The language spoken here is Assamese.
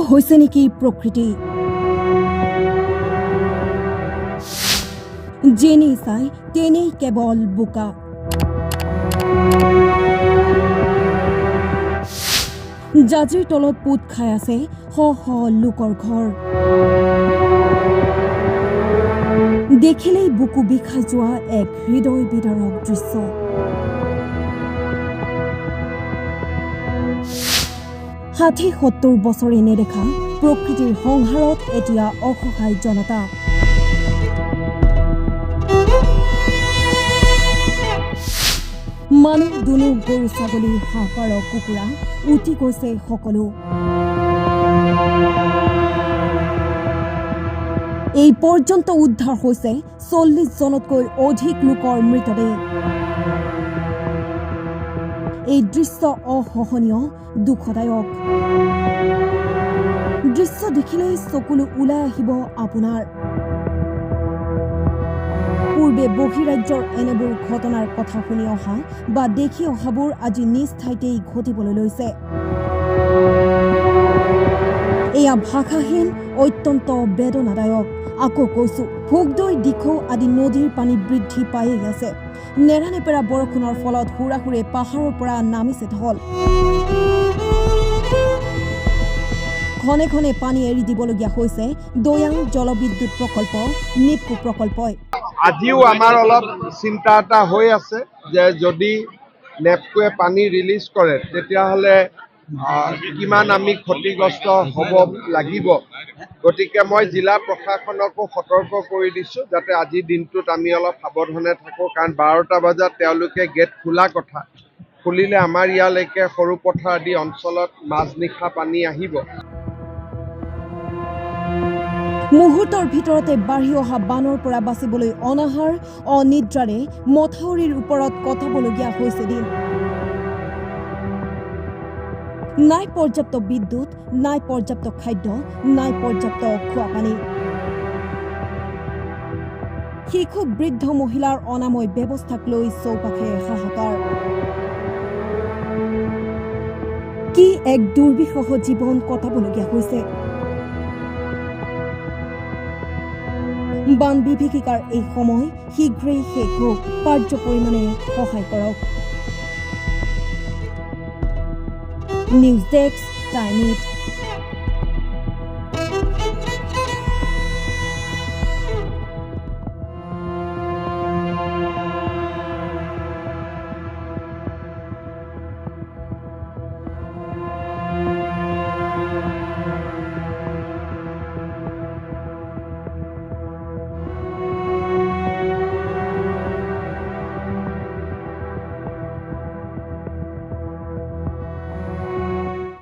হৈছে নেকি প্ৰকৃতি? যেনি চাই তেনেই কেৱল বোকা। জাজিৰ তলত পোত খাই আছে শ শ লোকৰ ঘৰ। দেখিলেই বুকু বিষাই যোৱা এক হৃদয় বিদাৰক দৃশ্য। ষাঠি ৭০ বছৰে নেদেখা প্ৰকৃতিৰ সংহাৰত এতিয়া অসহায় জনতা। মানুহ দুনু গৰু ছাগলী হাঁহ পাৰ কুকুৰা উটি গৈছে সকলো। এই পৰ্যন্ত উদ্ধাৰ হৈছে ৪০ জনতকৈ অধিক লোকৰ মৃতদেহ। এই দৃশ্য অসহনীয়, দুখদায়ক। দৃশ্য দেখিলেই চকুলো ওলাই আহিব আপোনাৰ। পূৰ্বে বহিৰাজ্যৰ এনেবোৰ ঘটনাৰ কথা শুনি অহা বা দেখি অহাবোৰ আজি নিজ ঠাইতেই ঘটিবলৈ লৈছে। এয়া ভাষাহীন, অত্যন্ত বেদনাদায়ক। আকৌ কৈছো, ভোগদৈ, দিখৌ আদি নদীৰ পানী বৃদ্ধি পায়েই আছে। নেৰানেপেৰা বৰষুণৰ ফলত হুৰাহুৰে পাহাৰৰ পৰা নামিছে ঢল। ঘনে ঘনে পানী এৰি দিবলগীয়া হৈছে দৈয়াং জলবিদ্যুৎ প্ৰকল্প, নিপকো প্ৰকল্পই। আজিও আমাৰ অলপ চিন্তা এটা হৈ আছে যে যদি নেপকোৱে পানী ৰিলিজ কৰে তেতিয়াহ'লে কিমান আমি ক্ষতিগ্ৰস্ত হ'ব লাগিব। গতিকে মই জিলা প্ৰশাসনকো সতৰ্ক কৰি দিছোঁ যাতে আজিৰ দিনটোত আমি অলপ সাৱধানে থাকোঁ, কাৰণ ১২টা বজাত তেওঁলোকে গেট খোলা কথা। খুলিলে আমাৰ ইয়ালৈকে সৰুপথাৰ আদি অঞ্চলত মাজনিশা পানী আহিব। মুহূৰ্তৰ ভিতৰতে বাঢ়ি অহা বানৰ পৰা বাচিবলৈ অনাহাৰ অনিদ্ৰাৰে মথাউৰিৰ ওপৰত কটাবলগীয়া হৈছে দিন। নাই পৰ্যাপ্ত বিদ্যুৎ, নাই পৰ্যাপ্ত খাদ্য, নাই পৰ্যাপ্ত খোৱাপানী। শিশু বৃদ্ধ মহিলাৰ অনাময় ব্যৱস্থাক লৈ চৌপাশে হাহাকাৰ। কি এক দুৰ্বিষহ জীৱন কটাবলগীয়া হৈছে। বান বিভীষিকাৰ এই সময় শীঘ্ৰেই শেষ হওক, পাৰ্য পৰিমাণে সহায় কৰক। News desk, time it.